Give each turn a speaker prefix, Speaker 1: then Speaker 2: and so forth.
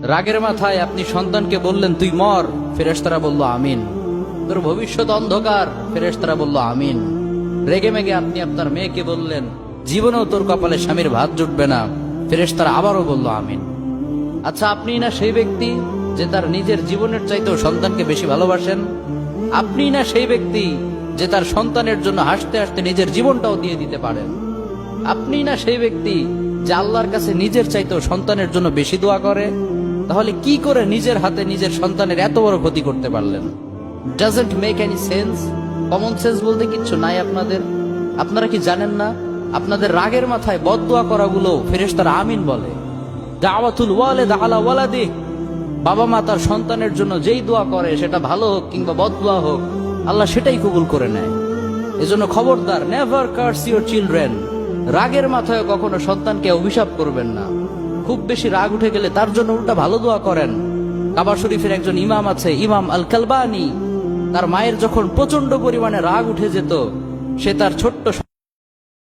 Speaker 1: রাগের মাথায় আপনি সন্তানকে বললেন তুই মর, ফেরেশতারা বলল আমিন। তোর ভবিষ্যৎ অন্ধকার, ফেরেশতারা বলল আমিন। রেগে মেগে আপনি আপনার মেয়েকে বললেন জীবনেও তোর কপালে স্বামীর ভাত জুটবে না, ফেরেশতারা আবারও বলল আমিন। আচ্ছা, আপনি না সেই ব্যক্তি যে তার নিজের জীবনের চাইতেও সন্তানকে বেশি ভালোবাসেন? আপনি না সেই ব্যক্তি যে তার সন্তানের জন্য হাসতে হাসতে নিজের জীবনটাও দিয়ে দিতে পারেন? আপনি না সেই ব্যক্তি যে আল্লাহর কাছে নিজের চাইতেও সন্তানের জন্য বেশি দোয়া করে? তাহলে কি করে নিজের হাতে নিজের সন্তানের এত বড় ক্ষতি করতে পারলেন? Doesn't make any sense. Common sense বলতে কিচ্ছু নাই আপনাদের? আপনারা কি জানেন না আপনাদের রাগের মাথায় বদদোয়া করাগুলো ফেরেশতারা আমিন বলে? দাওয়াতুল ওয়ালিদ আলা ওয়ালাদিহি, বাবা মা তার সন্তানের জন্য যেই দোয়া করে সেটা ভালো হোক কিংবা বদদোয়া হোক, আল্লাহ সেটাই কবুল করে নেয়। এজন্য খবরদার, নেভার কার্স ইউর চিলড্রেন। রাগের মাথায় কখনো সন্তানকে অভিশাপ করবেন না। খুব বেশি রাগ উঠে গেলে তার জন্য উল্টা ভালো দোয়া করেন। কাবা শরীফের একজন ইমাম আছে, ইমাম আল কালবানি। তার মায়ের যখন প্রচন্ড পরিমাণে রাগ উঠে যেত, সে তার ছোট্ট